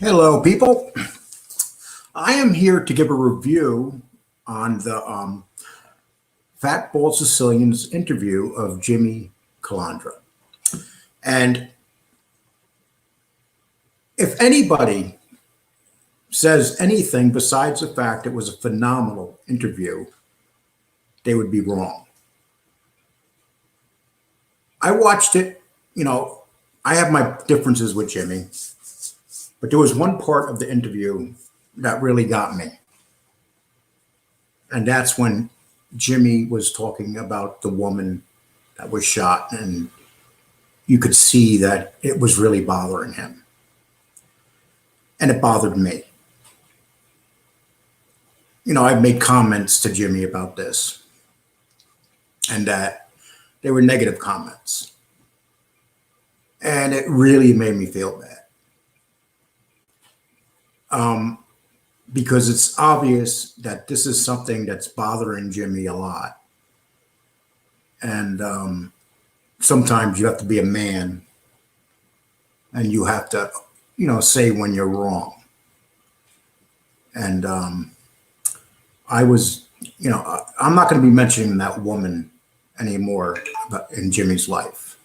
Hello, people. I am here to give a review on the Fat Bald Sicilian's interview of Jimmy Calandra. And if anybody says anything besides the fact it was a phenomenal interview, they would be wrong. I watched it, I have my differences with Jimmy, but there was one part of the interview that really got me. And that's when Jimmy was talking about the woman that was shot, and you could see that it was really bothering him. And it bothered me. I've made comments to Jimmy about this, and that they were negative comments. And it really made me feel bad. Because it's obvious that this is something that's bothering Jimmy a lot. And sometimes you have to be a man and you have to, say when you're wrong. And I was, I'm not going to be mentioning that woman anymore in Jimmy's life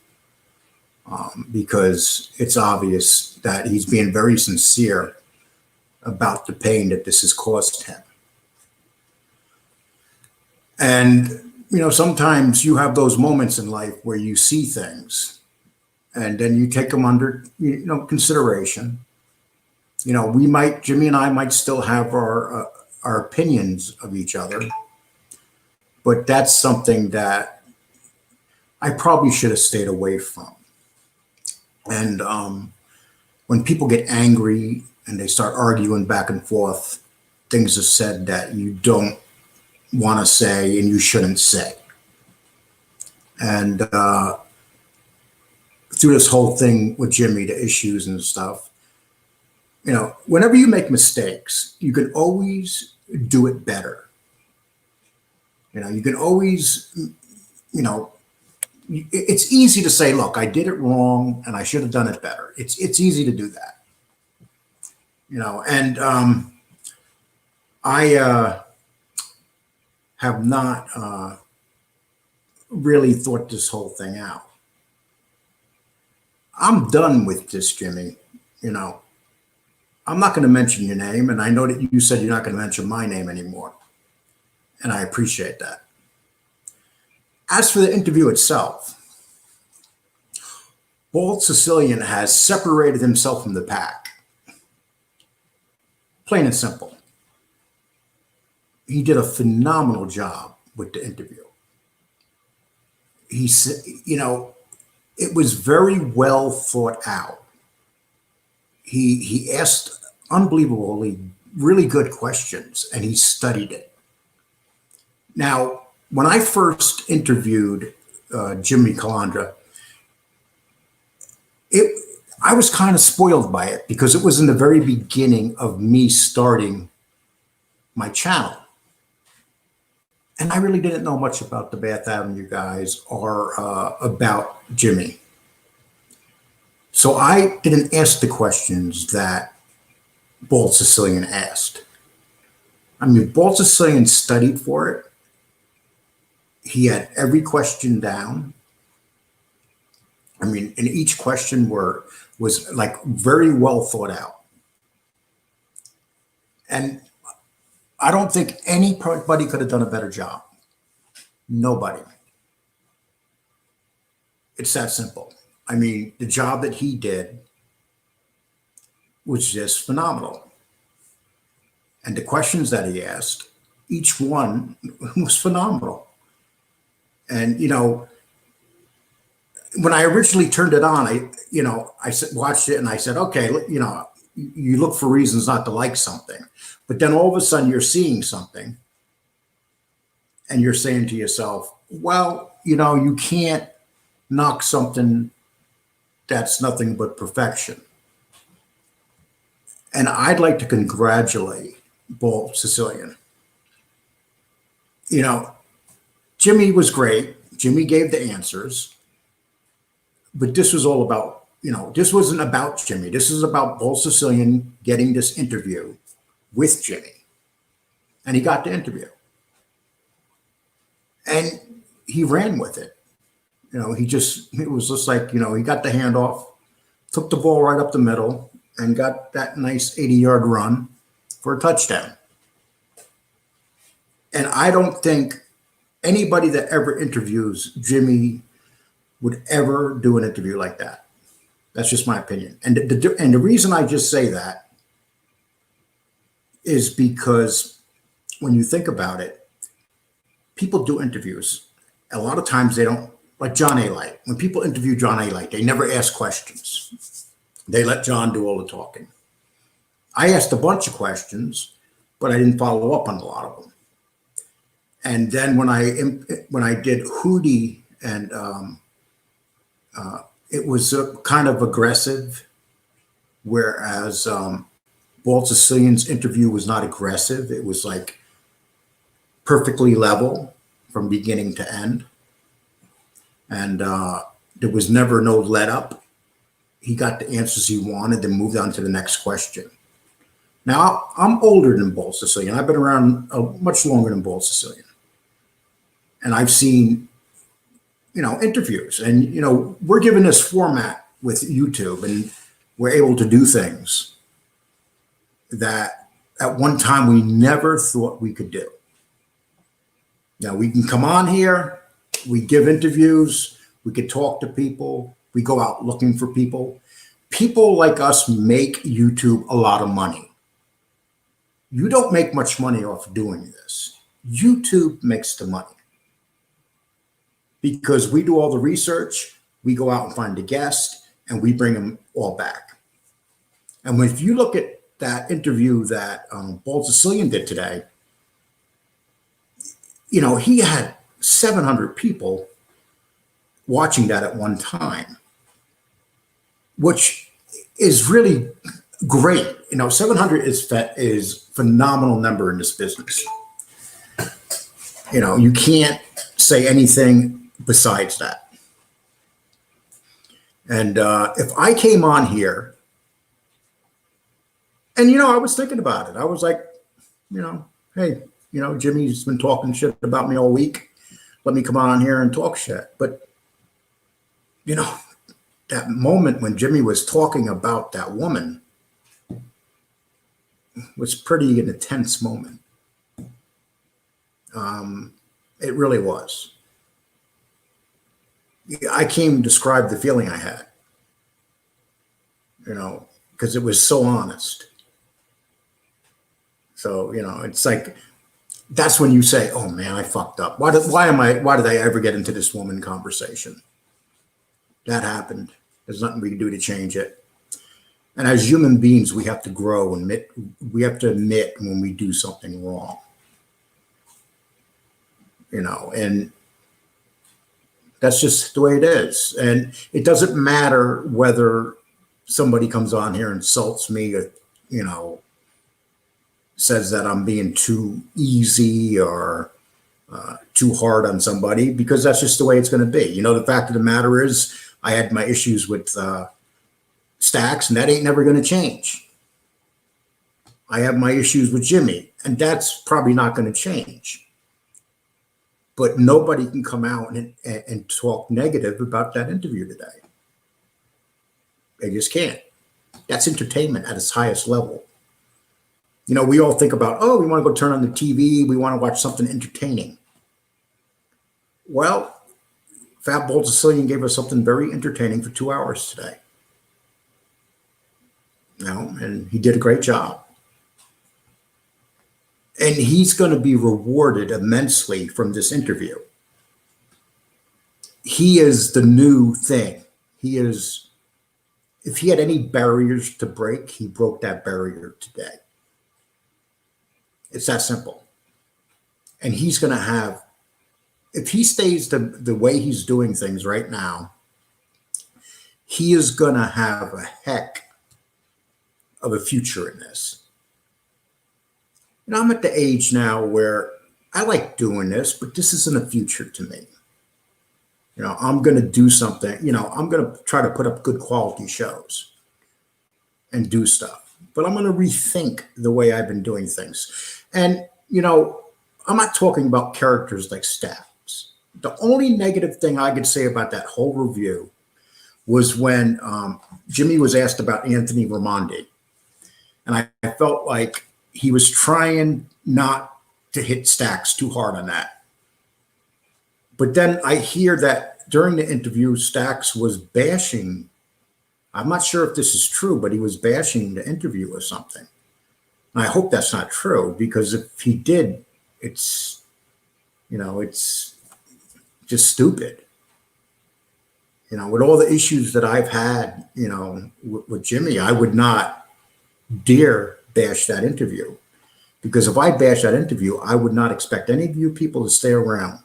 because it's obvious that he's being very sincere about the pain that this has caused him. And, sometimes you have those moments in life where you see things and then you take them under, consideration. Jimmy and I might still have our opinions of each other, but that's something that I probably should have stayed away from. And when people get angry and they start arguing back and forth, things are said that you don't want to say and you shouldn't say. And through this whole thing with Jimmy, the issues and stuff, whenever you make mistakes, you can always do it better. You can always, it's easy to say, look, I did it wrong and I should have done it better. It's easy to do that. And I have not really thought this whole thing out. I'm done with this, Jimmy. I'm not going to mention your name, and I know that you said you're not going to mention my name anymore, and I appreciate that. As for the interview itself, Bald Sicilian has separated himself from the pack. Plain and simple. He did a phenomenal job with the interview. He said, it was very well thought out. He asked unbelievably really good questions, and he studied it. Now, when I first interviewed Jimmy Calandra, I was kind of spoiled by it because it was in the very beginning of me starting my channel. And I really didn't know much about the Bath Avenue guys or about Jimmy. So I didn't ask the questions that Bald Sicilian asked. Bald Sicilian studied for it. He had every question down. And each question was like very well thought out. And I don't think anybody could have done a better job. Nobody. It's that simple. The job that he did was just phenomenal. And the questions that he asked, each one was phenomenal. And, when I originally turned it on, I watched it and I said, okay, you look for reasons not to like something, but then all of a sudden you're seeing something and you're saying to yourself, well, you can't knock something that's nothing but perfection. And I'd like to congratulate Bald Sicilian. Jimmy was great. Jimmy gave the answers. But this was all about, this wasn't about Jimmy. This is about Bull Sicilian getting this interview with Jimmy. And he got the interview. And he ran with it. It was just like, he got the handoff, took the ball right up the middle, and got that nice 80-yard run for a touchdown. And I don't think anybody that ever interviews Jimmy would ever do an interview like that. That's just my opinion. And the reason I just say that is because when you think about it, people do interviews. A lot of times they don't, like John A. Light. When people interview John A. Light, they never ask questions. They let John do all the talking. I asked a bunch of questions, but I didn't follow up on a lot of them. And then when I did Hootie, and it was kind of aggressive, whereas Walt Sicilian's interview was not aggressive. It was like perfectly level from beginning to end. And there was never no let up. He got the answers he wanted, then moved on to the next question. Now, I'm older than Bull Sicilian. I've been around much longer than Bull Sicilian. And I've seen, interviews. And, we're given this format with YouTube, and we're able to do things that at one time we never thought we could do. Now, we can come on here, we give interviews, we could talk to people, we go out looking for people. People like us make YouTube a lot of money. You don't make much money off doing this. YouTube makes the money. Because we do all the research, we go out and find a guest, and we bring them all back. And if you look at that interview that Bull Sicilian did today, he had 700 people watching that at one time, which is really great. 700 is phenomenal number in this business. You can't say anything besides that. And if I came on here, and I was thinking about it, I was like, hey, Jimmy's been talking shit about me all week. Let me come on here and talk shit. But that moment when Jimmy was talking about that woman was pretty an intense moment. It really was. I can't describe the feeling I had, because it was so honest. So, it's like, that's when you say, oh man, I fucked up. Why did I ever get into this woman conversation? That happened. There's nothing we can do to change it. And as human beings, we have to grow and we have to admit when we do something wrong. And that's just the way it is. And it doesn't matter whether somebody comes on here and insults me or, says that I'm being too easy or too hard on somebody, because that's just the way it's going to be. The fact of the matter is I had my issues with Stacks, and that ain't never going to change. I have my issues with Jimmy, and that's probably not going to change. But nobody can come out and talk negative about that interview today. They just can't. That's entertainment at its highest level. We all think about, we want to go turn on the TV. We want to watch something entertaining. Well, Fat Bull Sicilian gave us something very entertaining for 2 hours today. And he did a great job. And he's going to be rewarded immensely from this interview. He is the new thing. If he had any barriers to break, he broke that barrier today. It's that simple. And he's going to have, if he stays the way he's doing things right now, he is going to have a heck of a future in this. I'm at the age now where I like doing this, but this isn't a future to me. I'm going to do something. I'm going to try to put up good quality shows and do stuff, but I'm going to rethink the way I've been doing things. And, I'm not talking about characters like Stabs. The only negative thing I could say about that whole review was when Jimmy was asked about Anthony Raimondi. And I felt like he was trying not to hit Stacks too hard on that. But then I hear that during the interview, Stacks was bashing. I'm not sure if this is true, but he was bashing the interview or something. And I hope that's not true, because if he did, it's just stupid. With all the issues that I've had, with Jimmy, I would not dare bash that interview, because if I bash that interview, I would not expect any of you people to stay around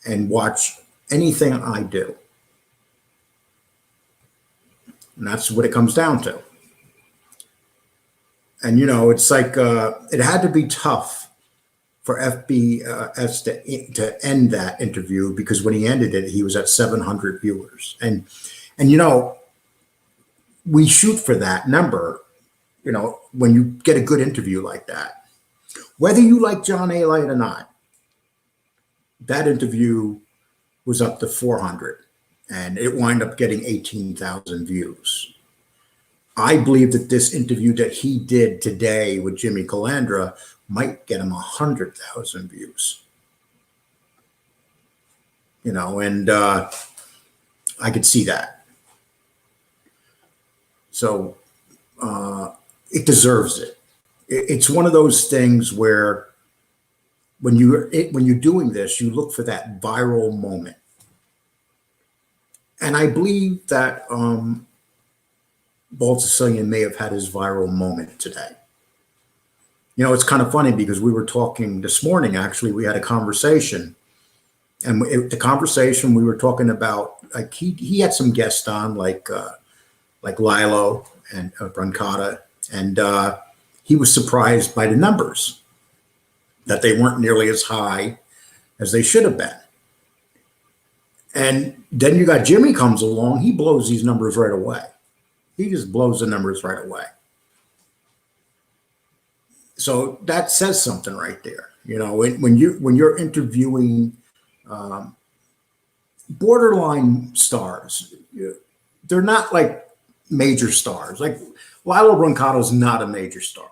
and watch anything I do. And that's what it comes down to. And, it's like it had to be tough for FBS to end that interview, because when he ended it, he was at 700 viewers. And we shoot for that number, when you get a good interview like that. Whether you like John Alite or not, that interview was up to 400, and it wound up getting 18,000 views. I believe that this interview that he did today with Jimmy Calandra might get him 100,000 views. And I could see that. So it deserves it. It's one of those things where when you're doing this, you look for that viral moment. And I believe that Bald Sicilian may have had his viral moment today. It's kind of funny, because we were talking this morning, actually, we had a conversation. And the conversation we were talking about, like he had some guests on, like Lilo and Brancata, and he was surprised by the numbers, that they weren't nearly as high as they should have been. And then you got Jimmy comes along, he blows these numbers right away. He just blows the numbers right away. So that says something right there. When you're interviewing borderline stars, they're not like major stars. Like Lilo Brancato is not a major star.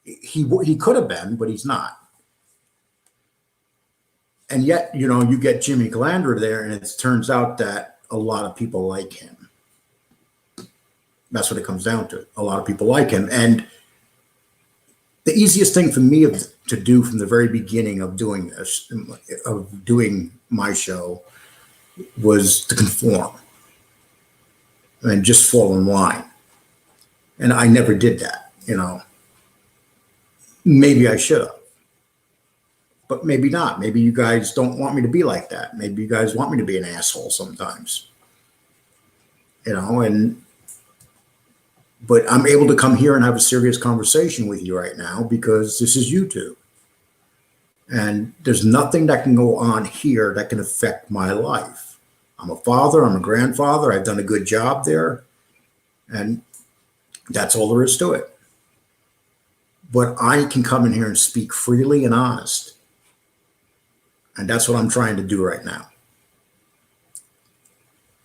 He could have been, but he's not. And yet, you get Jimmy Calandra there, and it turns out that a lot of people like him. That's what it comes down to. A lot of people like him. And the easiest thing for me to do from the very beginning of doing this, of doing my show, was to conform and just fall in line. And I never did that, Maybe I should have. But maybe not. Maybe you guys don't want me to be like that. Maybe you guys want me to be an asshole sometimes. But I'm able to come here and have a serious conversation with you right now, because this is YouTube. And there's nothing that can go on here that can affect my life. I'm a father, I'm a grandfather, I've done a good job there. And that's all there is to it. But I can come in here and speak freely and honest. And that's what I'm trying to do right now.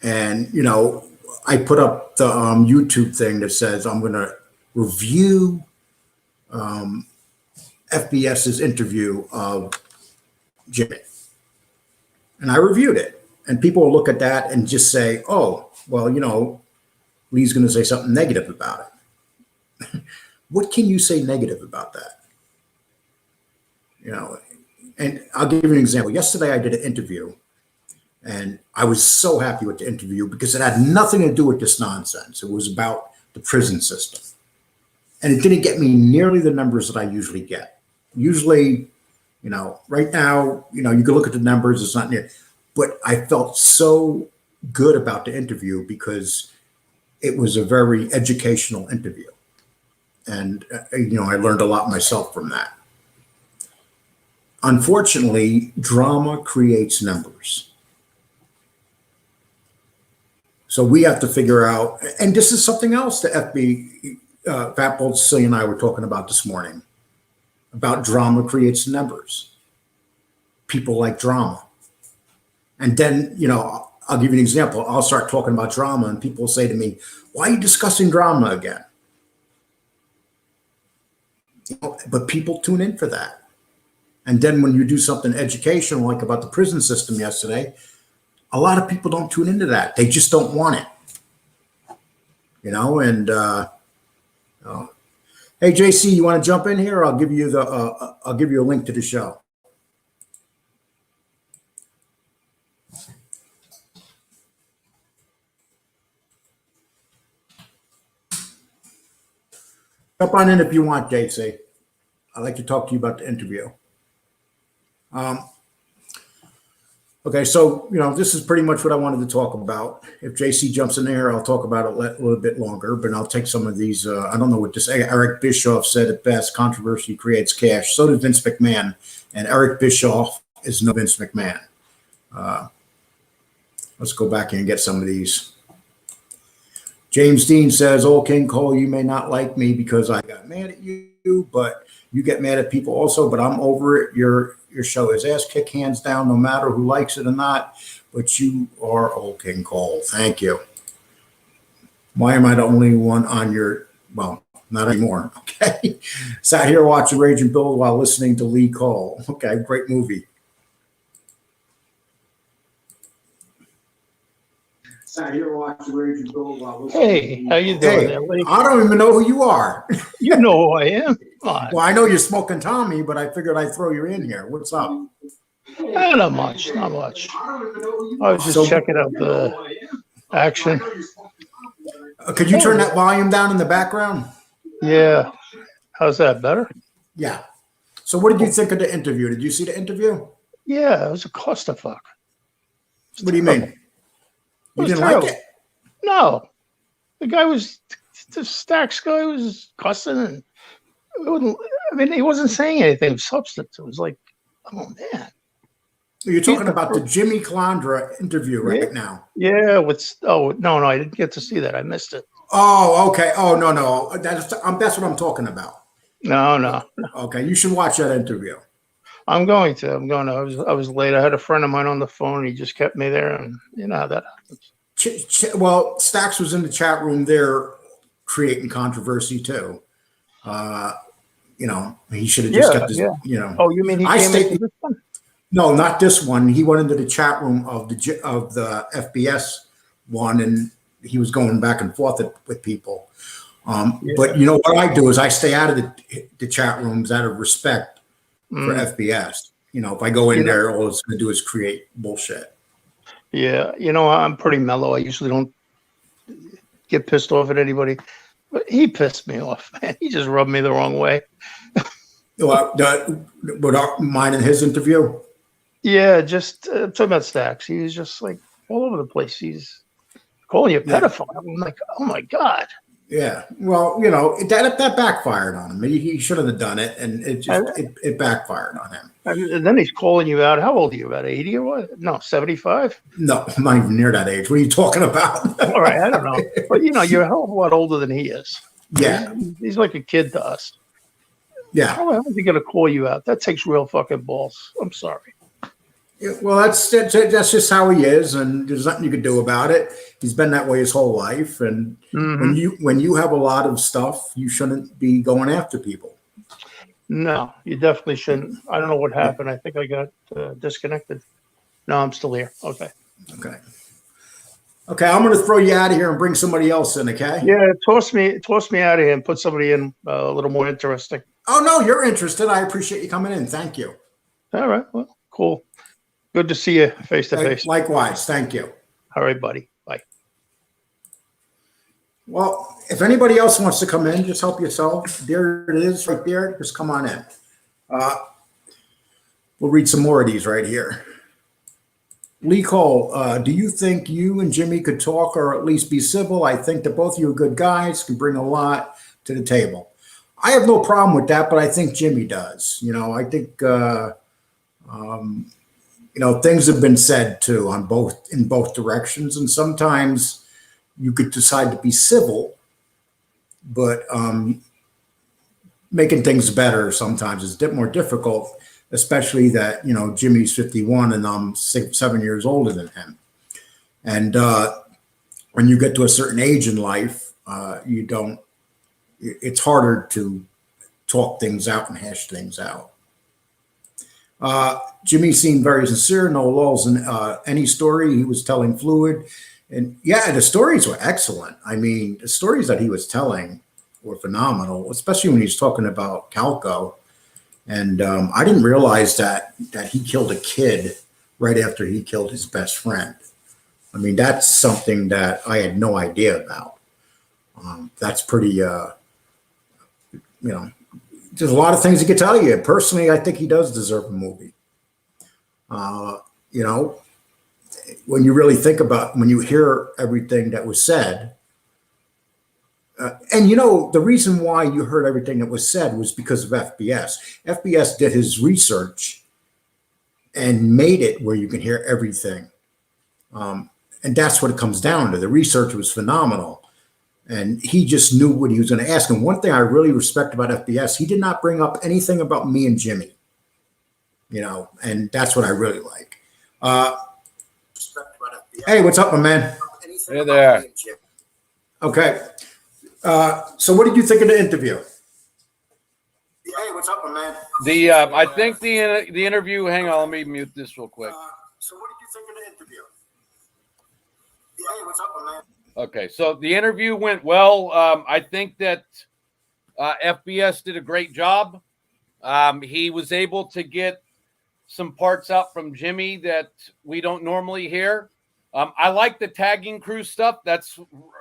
And, I put up the YouTube thing that says I'm going to review FBS's interview of Jimmy. And I reviewed it. And people will look at that and just say, oh, well, Lee's going to say something negative about it. What can you say negative about that? And I'll give you an example. Yesterday I did an interview, and I was so happy with the interview because it had nothing to do with this nonsense. It was about the prison system. And it didn't get me nearly the numbers that I usually get. Usually, right now, you can look at the numbers, it's not near. But I felt so good about the interview because it was a very educational interview. And, I learned a lot myself from that. Unfortunately, drama creates numbers. So we have to figure out, and this is something else the Fat Bold Cecilia and I were talking about this morning, about drama creates numbers. People like drama. And then, I'll give you an example. I'll start talking about drama and people will say to me, why are you discussing drama again? But people tune in for that. And then when you do something educational, like about the prison system yesterday, a lot of people don't tune into that. They just don't want it. And hey, JC, you want to jump in here? I'll give you a link to the show. Jump on in if you want, JC. I'd like to talk to you about the interview. Okay, so, this is pretty much what I wanted to talk about. If JC jumps in there, I'll talk about it a little bit longer, but I'll take some of these. I don't know what this, Eric Bischoff said it best, controversy creates cash. So did Vince McMahon, and Eric Bischoff is no Vince McMahon. Let's go back and get some of these. James Dean says, "Oh, King Cole, you may not like me because I got mad at you, but you get mad at people also, but I'm over it. Your show is ass kick hands down, no matter who likes it or not, but you are old King Cole." Thank you. Why am I the only one on your, well, not anymore. Okay. Sat here watching Rage and Build while listening to Lee Cole. Okay, great movie. Sat here watching Rage and Build while listening. Hey, how you doing there, Lee? I don't even know who you are. You know who I am. Well, I know you're Smoking Tommy, but I figured I'd throw you in here. What's up? Not much, not much. I was just checking out the action. Could you turn that volume down in the background? Yeah. How's that, better? Yeah. So what did you think of the interview? Did you see the interview? Yeah, it was a clusterfuck. What do you mean? You didn't like it? No. The guy was, the Stacks guy was cussing and he wasn't saying anything of substance. It was like, oh, man. You're talking about the Jimmy Calandra interview right now. Yeah. No, I didn't get to see that. I missed it. Oh, okay. Oh, no. That's what I'm talking about. No. Okay. You should watch that interview. I'm going to. I was late. I had a friend of mine on the phone. He just kept me there, and you know how that happens. Well, Stacks was in the chat room there creating controversy too. He should have just kept his, Oh, you mean he came into this one? No, not this one. He went into the chat room of the FBS one, and he was going back and forth with people. But what I do is I stay out of the chat rooms out of respect for FBS. If I go in there, all it's going to do is create bullshit. Yeah, I'm pretty mellow. I usually don't get pissed off at anybody, but he pissed me off, man. He just rubbed me the wrong way. Mine in his interview? Yeah, just talking about Stacks. He was just like all over the place. He's calling you a pedophile. I'm like, oh my God. Yeah, well, that backfired on him. He shouldn't have done it, and it backfired on him. And then he's calling you out. How old are you? About 80 or what? No, 75? No, I'm not even near that age. What are you talking about? All right, I don't know. But, you're a hell of a lot older than he is. Yeah. He's like a kid to us. Yeah. How is he going to call you out? That takes real fucking balls. I'm sorry. Well, that's just how he is, and there's nothing you could do about it. He's been that way his whole life, and when you have a lot of stuff, you shouldn't be going after people. No, you definitely shouldn't. I don't know what happened. I think I got disconnected. No, I'm still here. Okay. I'm going to throw you out of here and bring somebody else in. Okay. Yeah, toss me out of here and put somebody in a little more interesting. Oh no, you're interested. I appreciate you coming in. Thank you. All right. Well, cool. Good to see you face to face. Likewise. Thank you. All right, buddy. Bye. Well, if anybody else wants to come in, just help yourself. There it is right there. Just come on in. We'll read some more of these right here. Lee Cole, do you think you and Jimmy could talk or at least be civil? I think that both of you are good guys, can bring a lot to the table. I have no problem with that, but I think Jimmy does. I think things have been said too in both directions, and sometimes you could decide to be civil, but making things better sometimes is a bit more difficult, especially that, Jimmy's 51 and I'm 7 years older than him. And when you get to a certain age in life, it's harder to talk things out and hash things out. Jimmy seemed very sincere, no lulls in any story he was telling, fluid. And yeah, the stories were excellent. I mean, the stories that he was telling were phenomenal, especially when he's talking about Calco. And I didn't realize that he killed a kid right after he killed his best friend. I mean, that's something that I had no idea about. That's pretty, there's a lot of things he could tell you. Personally, I think he does deserve a movie. When you really think about, when you hear everything that was said, and the reason why you heard everything that was said was because of FBS. FBS did his research and made it where you can hear everything. And that's what it comes down to. The research was phenomenal. And he just knew what he was going to ask. And one thing I really respect about FBS, he did not bring up anything about me and Jimmy. And that's what I really like. Hey, what's up, my man? Hey there. Okay. So what did you think of the interview? Hey, what's up, my man? I think the interview. Hang on, let me mute this real quick. So what did you think of the interview? Hey, what's up, my man? Okay, so the interview went well. I think that FBS did a great job. He was able to get some parts out from Jimmy that we don't normally hear. I like the tagging crew stuff. That's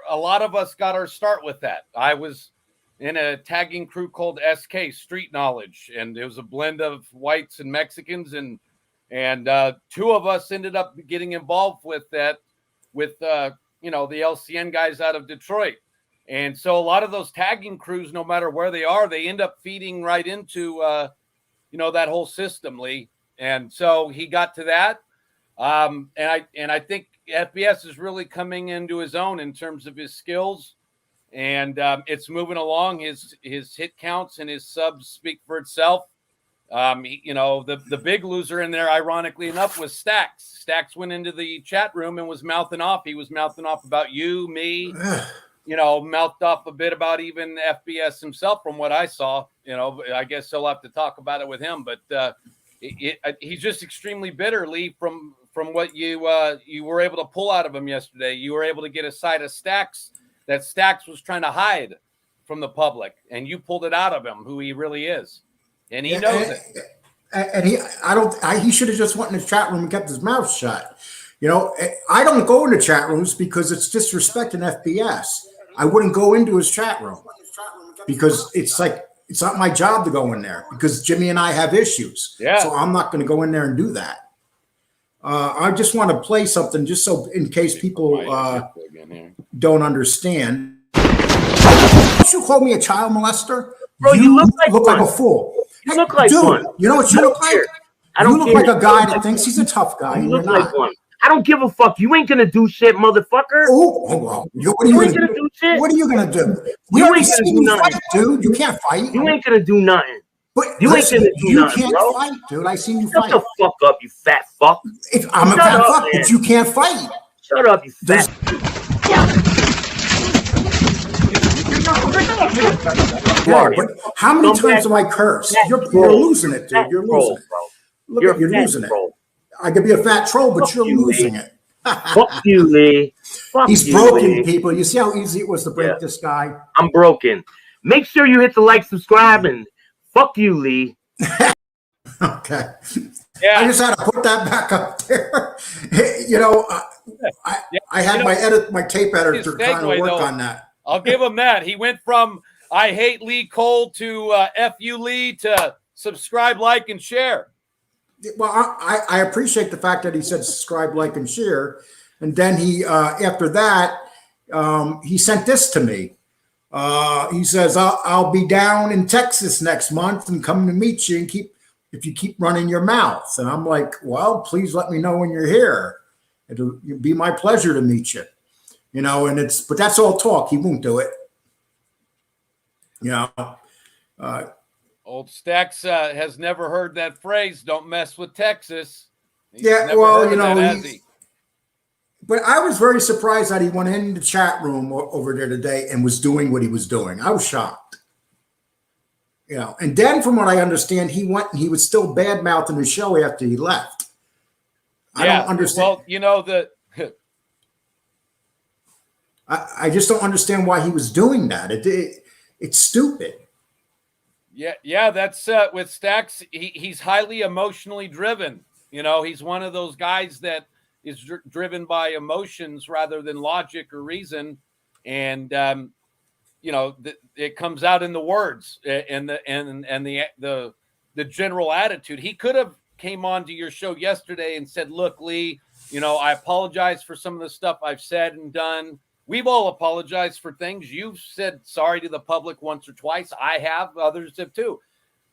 a lot of us got our start with that. I was in a tagging crew called SK, Street Knowledge, and it was a blend of whites and Mexicans, and two of us ended up getting involved with that, with the LCN guys out of Detroit. And so a lot of those tagging crews, no matter where they are, they end up feeding right into that whole system, Lee. And so he got to that. And I think FBS is really coming into his own in terms of his skills, and it's moving along. His hit counts and his subs speak for itself. The big loser in there, ironically enough, was Stax. Stax went into the chat room and was mouthing off. He was mouthing off about you, me, mouthed off a bit about even FBS himself from what I saw. I guess he'll have to talk about it with him, but he's just extremely bitter, Lee, from what you were able to pull out of him yesterday. You were able to get a side of Stax that Stax was trying to hide from the public, and you pulled it out of him, who he really is. And he knows it. And he should have just went in the chat room and kept his mouth shut. I don't go into chat rooms because it's disrespecting FBS. I wouldn't go into his chat room because it's not my job to go in there because Jimmy and I have issues. Yeah. So I'm not going to go in there and do that. I just want to play something just so in case people don't understand. Don't you call me a child molester? Bro, you look like a fool. You look like Dude, one. You know what you look like? You look like a guy that thinks he's a tough guy. You look like one. I don't give a fuck. You ain't gonna do shit, motherfucker. What are you gonna do? Shit. What are you gonna do? You ain't gonna do nothing, dude. You can't fight. You ain't gonna do nothing. But you ain't gonna do nothing, can't bro. fight, dude. I seen you Shut fight. the fuck up, you fat fuck. I'm a fat fuck, but you can't fight. Shut up, you fat. But how many times have I cursed? You're losing it, dude. You're losing it. Look, you're losing it. I could be a fat troll, but you're losing it. Fuck you, Lee. He's broken, people. You see how easy it was to break this guy? I'm broken. Make sure you hit the like, subscribe, and fuck you, Lee. Okay. Yeah. I just had to put that back up there. I had my tape editor trying to work on that. I'll give him that. He went from I hate Lee Cole to F you Lee to subscribe, like, and share. Well, I appreciate the fact that he said subscribe, like, and share. And then he, after that, he sent this to me. He says, I'll be down in Texas next month and come to meet you and if you keep running your mouth. And I'm like, well, please let me know when you're here. It'll be my pleasure to meet you. you know, but that's all talk. He won't do it. You know, Old Stacks has never heard that phrase. Don't mess with Texas. He's yeah, never well, heard you of know, that, has he? but I was very surprised that he went in the chat room over there today and was doing what he was doing. I was shocked. You know, and then from what I understand, he went and he was still bad mouthing the show after he left. I don't understand. Well, you know, I just don't understand why he was doing that. It's stupid. Yeah, that's with Stacks. He's highly emotionally driven. You know, he's one of those guys that is driven by emotions rather than logic or reason, and you know, it comes out in the words and the general attitude. He could have came on to your show yesterday and said, "Look, Lee, you know, I apologize for some of the stuff I've said and done. We've all apologized for things. You've said sorry to the public once or twice. I have. Others have too."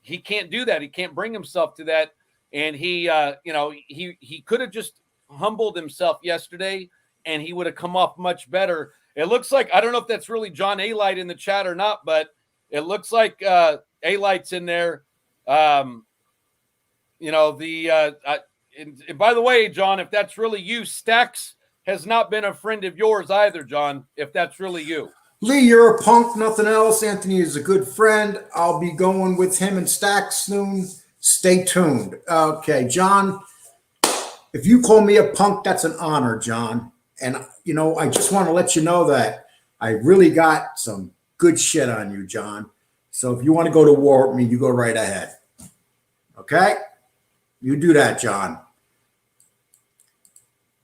He can't do that. He can't bring himself to that. And he, you know, he could have just humbled himself yesterday, and he would have come off much better. It looks like, I don't know if that's really John A-Light in the chat or not, but it looks like A-Light's in there. You know, and by the way, John, if that's really you, Stacks has not been a friend of yours either, John, if that's really you. Lee, you're a punk, nothing else. Anthony is a good friend. I'll be going with him and Stacks soon. Stay tuned. Okay, John, if you call me a punk, that's an honor, John. And, you know, I just want to let you know that I really got some good shit on you, John. So if you want to go to war with me, you go right ahead. Okay? You do that, John.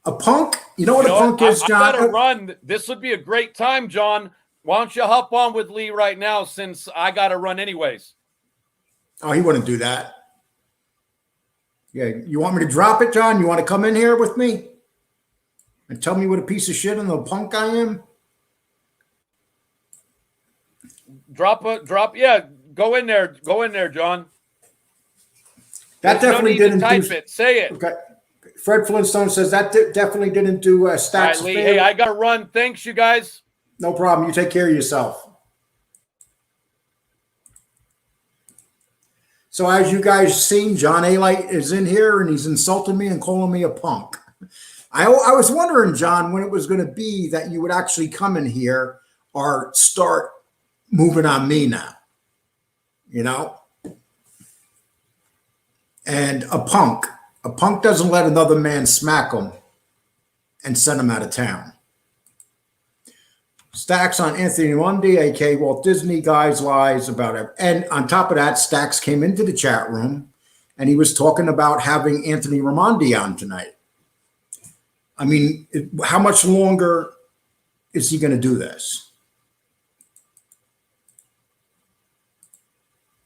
A punk? You know what a punk is, John? I gotta run. This would be a great time, John. Why don't you hop on with Lee right now, since I gotta run anyways? Oh, he wouldn't do that. Yeah, you want me to drop it, John? You want to come in here with me and tell me what a piece of shit and the punk I am? Yeah, go in there, John. That definitely didn't type it. Say it. Okay. Fred Flintstone says that definitely didn't do Stacks. All right, Lee, hey, I gotta run. Thanks, you guys. No problem. You take care of yourself. So as you guys seen, John A-Light is in here and he's insulting me and calling me a punk. I was wondering, John, when it was going to be that you would actually come in here or start moving on me now, you know? And a punk doesn't let another man smack him and send him out of town. Stacks on Anthony Mundy, aka Walt Disney, guys lies about it. And on top of that, Stacks came into the chat room and he was talking about having Anthony Raimondi on tonight. I mean, how much longer is he going to do this?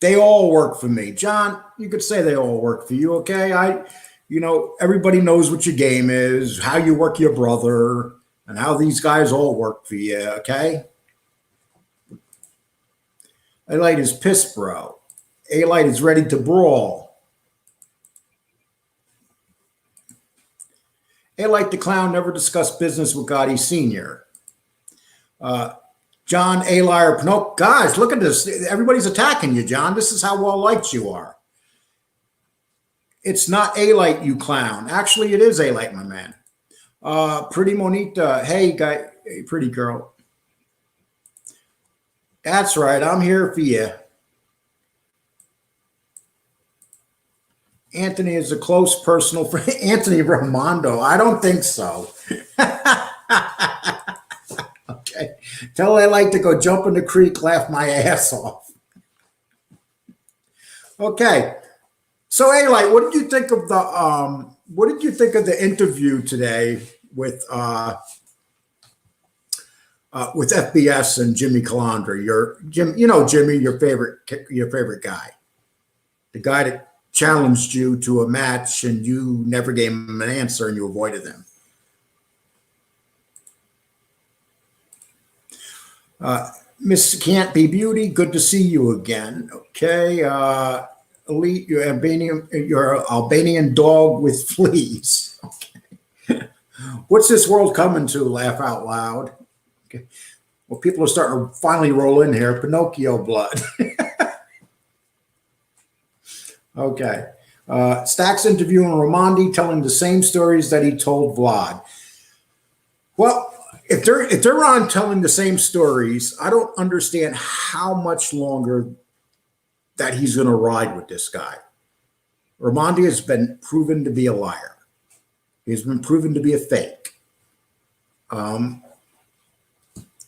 They all work for me. John, you could say they all work for you, okay? You know, everybody knows what your game is, how you work your brother, and how these guys all work for you, okay? A-Light is pissed, bro. A-Light is ready to brawl. A-Light the clown never discussed business with Gotti Sr. John A-Liar Pinocchio. Guys, look at this. Everybody's attacking you, John. This is how well-liked you are. It's not A-Light, you clown. Actually, it is A-Light, my man. Pretty Monita. Hey, guy, hey, pretty girl. That's right. I'm here for you. Anthony is a close personal friend. Anthony Raimondo. I don't think so. Okay. Tell A-Light to go jump in the creek, laugh my ass off. Okay. So A-Light, what did you think of the interview today with FBS and Jimmy Calandra? Jimmy, your favorite guy, the guy that challenged you to a match and you never gave him an answer and you avoided them. Miss Can't Be Beauty, good to see you again. Okay. Elite, your Albanian dog with fleas. Okay. What's this world coming to? Laugh out loud. Okay. Well, people are starting to finally roll in here. Pinocchio blood. Okay. Stack's interviewing Ramondi, telling the same stories that he told Vlad. Well, if they're on telling the same stories, I don't understand how much longer that he's going to ride with this guy. Ramondi has been proven to be a liar. He's been proven to be a fake. It's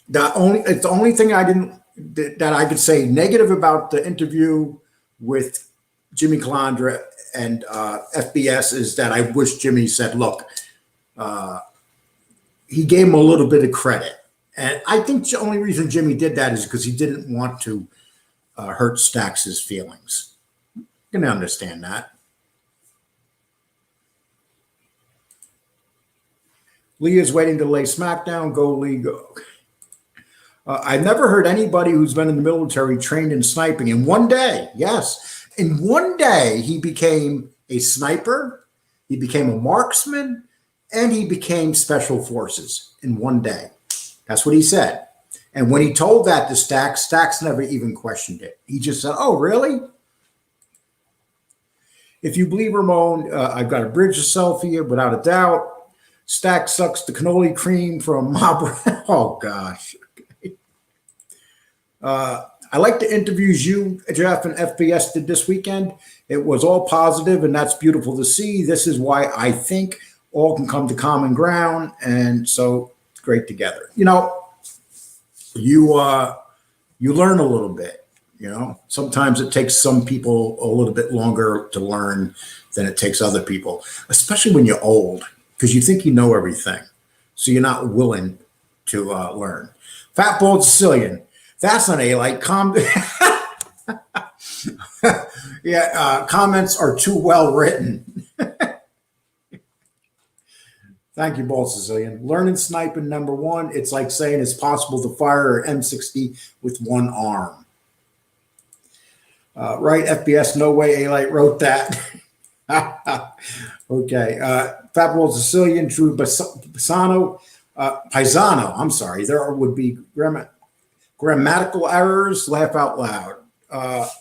the only thing that I could say negative about the interview with Jimmy Calandra and FBS is that I wish Jimmy said, look, he gave him a little bit of credit. And I think the only reason Jimmy did that is because he didn't want to hurt Stax's feelings. You can understand that. Lee is waiting to lay smackdown. Go, Lee, go. I've never heard anybody who's been in the military trained in sniping in one day. Yes. In one day, he became a sniper, he became a marksman, and he became special forces in one day. That's what he said. And when he told that to Stax, Stax never even questioned it. He just said, oh, really? If you believe Ramon, I've got a bridge to sell for you, without a doubt. Stax sucks the cannoli cream from Mob. Oh, gosh. I like the interviews you, Jeff, and FBS did this weekend. It was all positive, and that's beautiful to see. This is why I think all can come to common ground, and so great together. You know, you learn a little bit. You know, sometimes it takes some people a little bit longer to learn than it takes other people, especially when you're old, because you think you know everything, so you're not willing to learn. Fat Bald Sicilian. That's not A-Light. Yeah, comments are too well written. Thank you, Bald Sicilian. Learning sniping, number one. It's like saying it's possible to fire an M60 with one arm. Right, FBS, no way A-Light wrote that. Okay. Fat Bald Sicilian, Drew Paisano, I'm sorry. There would be grammatical errors, laugh out loud.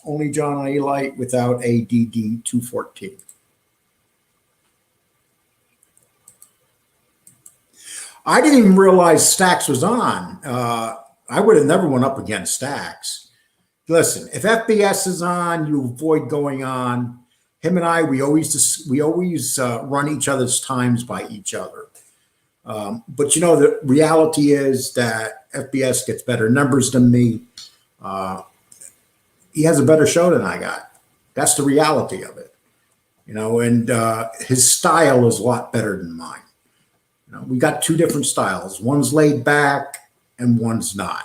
Only John A-Light without a DD 214. I didn't even realize Stax was on. I would have never went up against Stax. Listen, if FBS is on, you avoid going on. Him and I, we always run each other's times by each other. But you know, the reality is that FBS gets better numbers than me. He has a better show than I got. That's the reality of it. You know, and his style is a lot better than mine. You know, we got two different styles. One's laid back and one's not.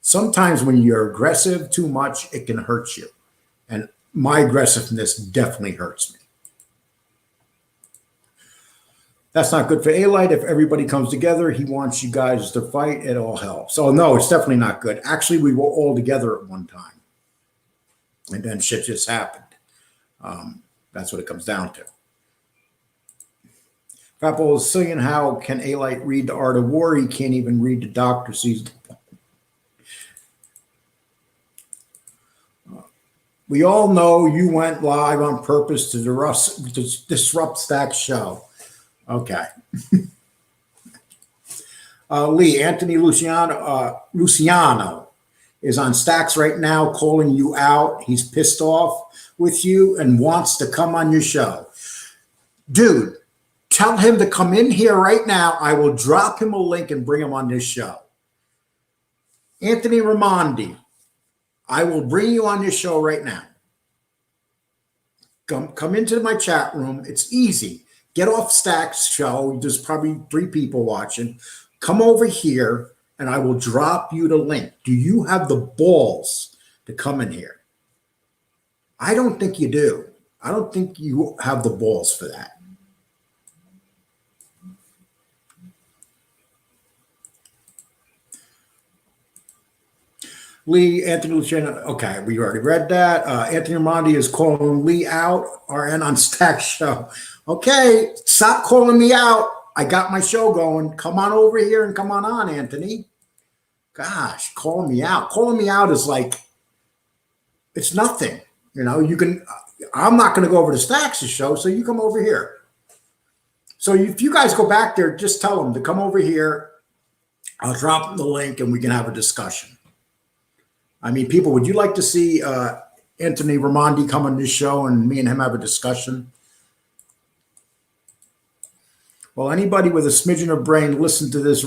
Sometimes when you're aggressive too much, it can hurt you. And my aggressiveness definitely hurts me. That's not good for A-Light. If everybody comes together, he wants you guys to fight, it all helps. So no, it's definitely not good. Actually, we were all together at one time. And then shit just happened. That's what it comes down to. Fapple is saying, how can A-Light read the art of war? He can't even read the doctor sees. We all know you went live on purpose to disrupt Stack's show. Okay. Lee, Anthony Luciano is on Stax right now calling you out. He's pissed off with you and wants to come on your show. Dude, tell him to come in here right now. I will drop him a link and bring him on this show. Anthony Ramondi, I will bring you on this show right now. Come into my chat room. It's easy. Get off Stack's show. There's probably 3 people watching. Come over here and I will drop you the link. Do you have the balls to come in here? I don't think you do. I don't think you have the balls for that. Lee, Anthony Luciano. Okay, we already read that. Anthony Ramondi is calling Lee out, RN on Stack's show. Okay, stop calling me out. I got my show going. Come on over here and come on, Anthony. Gosh, calling me out. Calling me out is like, it's nothing. You know, you can, I'm not going to go over to Stacks' show, so you come over here. So if you guys go back there, just tell them to come over here. I'll drop them the link and we can have a discussion. I mean, people, would you like to see Anthony Raimondi come on this show and me and him have a discussion? Well, anybody with a smidgen of brain, listen to this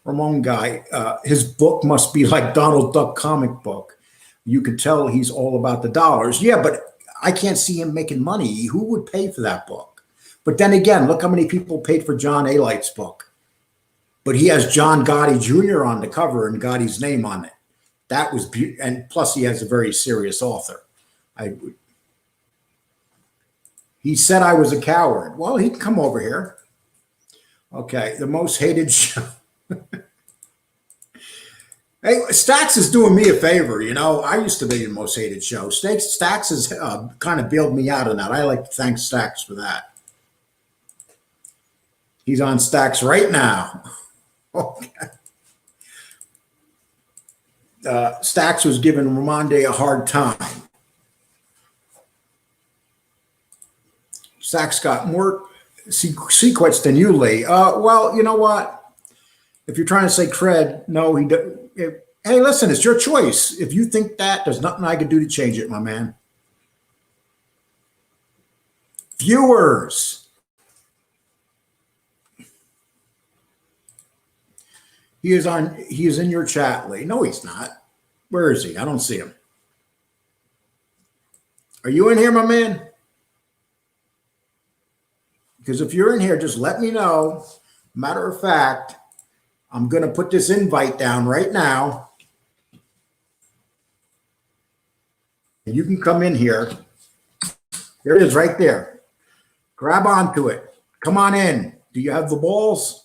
Ramon guy. His book must be like Donald Duck comic book. You could tell he's all about the dollars. Yeah, but I can't see him making money. Who would pay for that book? But then again, look how many people paid for John Alight's book. But he has John Gotti Jr. on the cover and Gotti's name on it. That was beautiful. And plus he has a very serious author. He said I was a coward. Well, he can come over here. Okay, the most hated show. Hey, Stacks is doing me a favor. You know, I used to be the most hated show. Stacks has kind of bailed me out on that. I like to thank Stacks for that. He's on Stacks right now. Okay. Stacks was giving Raimondi a hard time. Stacks got more sequence than you, Lee. Well, you know what? If you're trying to say cred, no, he doesn't. Hey, listen, it's your choice. If you think that, there's nothing I can do to change it, my man. Viewers. He is in your chat, Lee. No, he's not. Where is he? I don't see him. Are you in here, my man? Because if you're in here, just let me know. Matter of fact, I'm going to put this invite down right now. And you can come in here. There it is right there. Grab onto it. Come on in. Do you have the balls?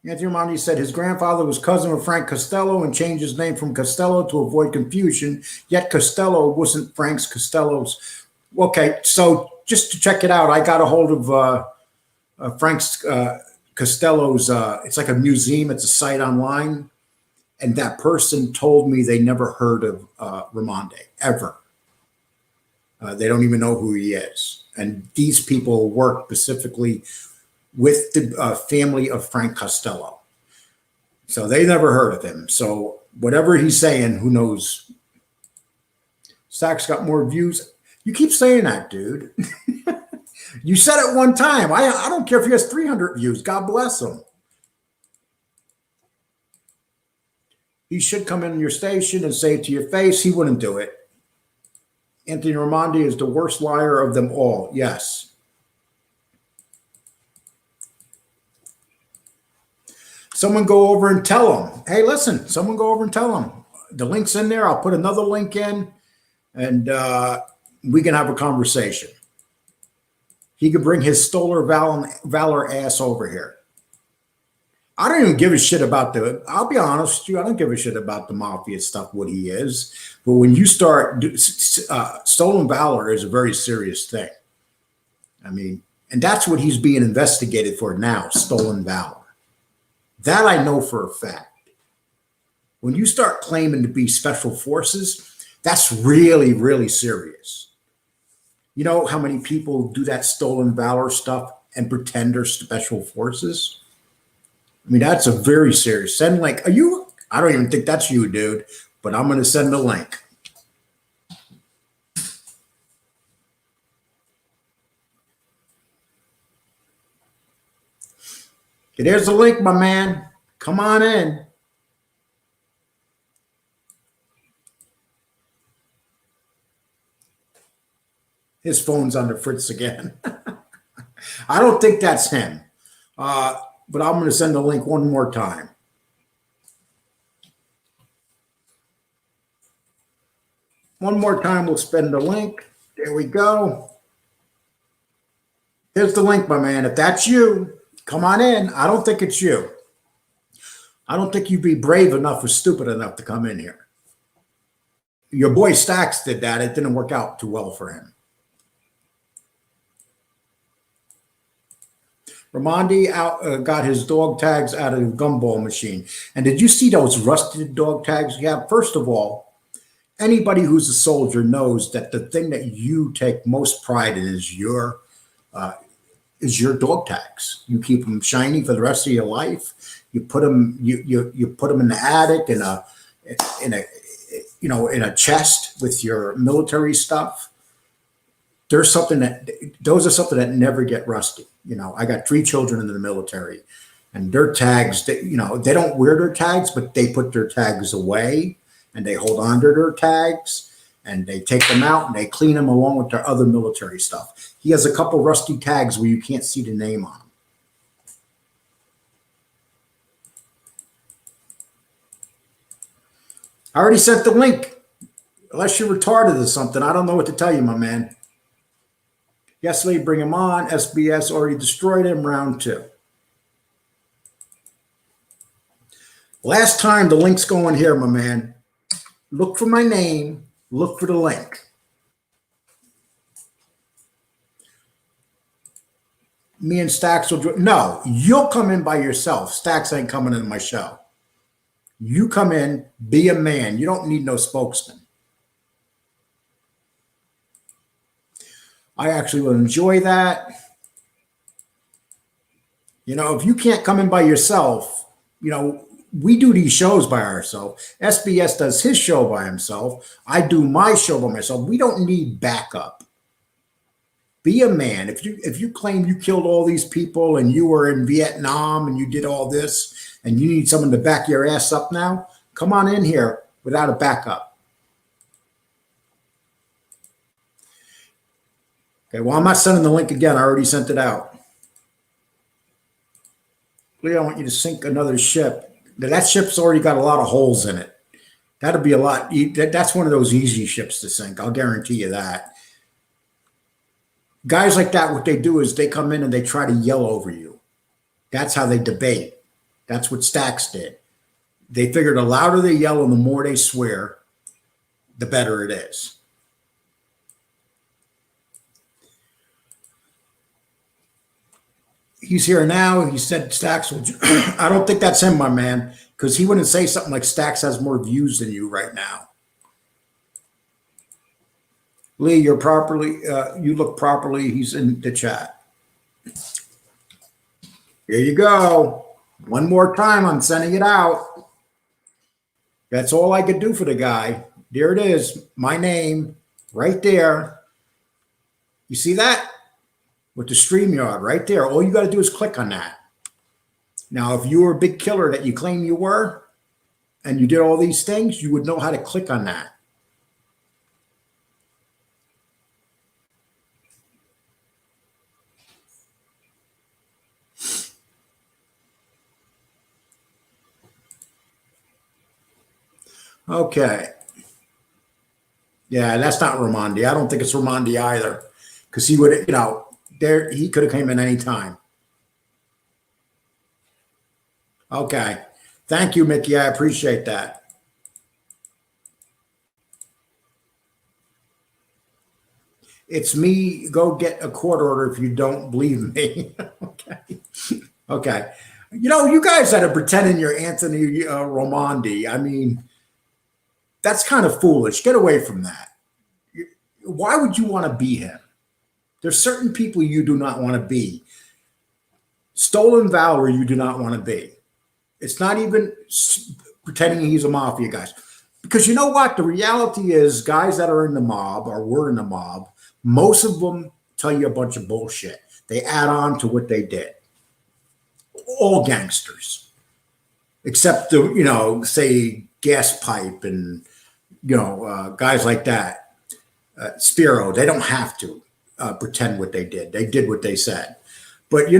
Anthony Raimondi said his grandfather was cousin of Frank Costello and changed his name from Costello to avoid confusion, yet Costello wasn't Frank's Costello's. Okay, so just to check it out, I got a hold of Frank's Costello's, it's like a museum, it's a site online, and that person told me they never heard of Raimondi, ever. They don't even know who he is. And these people work specifically with the family of Frank Costello. So they never heard of him. So whatever he's saying, who knows? Stacks got more views. You keep saying that, dude. You said it one time. I don't care if he has 300 views. God bless him. He should come in your station and say it to your face. He wouldn't do it. Anthony Raimondi is the worst liar of them all. Yes. Someone go over and tell him. Hey, listen, someone go over and tell him. The link's in there. I'll put another link in, and we can have a conversation. He could bring his Stoller Valor ass over here. I don't even give a shit about I'll be honest with you, I don't give a shit about the mafia stuff, what he is. But when you start, Stolen Valor is a very serious thing. I mean, and that's what he's being investigated for now, Stolen Valor. That I know for a fact. When you start claiming to be special forces, that's really, really serious. You know how many people do that Stolen Valor stuff and pretend they're special forces? I mean, that's a very serious. Send link. Are you? I don't even think that's you, dude, but I'm going to send the link. Okay, there's the link, my man. Come on in. His phone's under Fritz again. I don't think that's him. But I'm going to send the link one more time. One more time, we'll send the link. There we go. Here's the link, my man. If that's you, come on in. I don't think it's you. I don't think you'd be brave enough or stupid enough to come in here. Your boy Stacks did that. It didn't work out too well for him. Ramondi got his dog tags out of the gumball machine. And did you see those rusted dog tags you have? First of all, anybody who's a soldier knows that the thing that you take most pride in is your dog tags. You keep them shiny for the rest of your life. You put them you put them in the attic in a chest with your military stuff. Those are something that never get rusty. I got 3 children in the military, and their tags, they don't wear their tags, but they put their tags away and they hold on to their tags and they take them out and they clean them along with their other military stuff. He has a couple rusty tags where you can't see the name on them. I already sent the link. Unless you're retarded or something, I don't know what to tell you, my man. Yes, Lee, bring him on. SBS already destroyed him, round 2. Last time, the link's going here, my man. Look for my name. Look for the link. Me and Stax will do. No, you'll come in by yourself. Stax ain't coming in my show. You come in, be a man. You don't need no spokesman. I actually will enjoy that. If you can't come in by yourself, we do these shows by ourselves. SBS does his show by himself. I do my show by myself. We don't need backup. Be a man. If you claim you killed all these people and you were in Vietnam and you did all this and you need someone to back your ass up now, come on in here without a backup. Okay, well, I'm not sending the link again. I already sent it out. Lee, I want you to sink another ship. That ship's already got a lot of holes in it. That'll be a lot. That's one of those easy ships to sink. I'll guarantee you that. Guys like that, what they do is they come in and they try to yell over you. That's how they debate. That's what Stax did. They figured the louder they yell and the more they swear, the better it is. He's here now. He said Stax will. I don't think that's him, my man, because he wouldn't say something like Stax has more views than you right now. Lee, you look properly. He's in the chat. Here you go. One more time. I'm sending it out. That's all I could do for the guy. There it is. My name right there. You see that? With the StreamYard right there. All you got to do is click on that. Now, if you were a big killer that you claim you were, and you did all these things, you would know how to click on that. Okay. Yeah, that's not Ramondi. I don't think it's Ramondi either. Because he would, he could have came in any time. Okay. Thank you, Mickey. I appreciate that. It's me. Go get a court order if you don't believe me. Okay. Okay. You guys that are pretending you're Anthony Ramondi, I mean, that's kind of foolish. Get away from that. Why would you want to be him? There's certain people you do not want to be. Stolen Valor you do not want to be. It's not even pretending he's a mafia guy. Because you know what? The reality is guys that are in the mob or were in the mob, most of them tell you a bunch of bullshit. They add on to what they did. All gangsters. Except the, say, Gas Pipe and, guys like that. Spiro, they don't have to pretend what they did. They did what they said. But,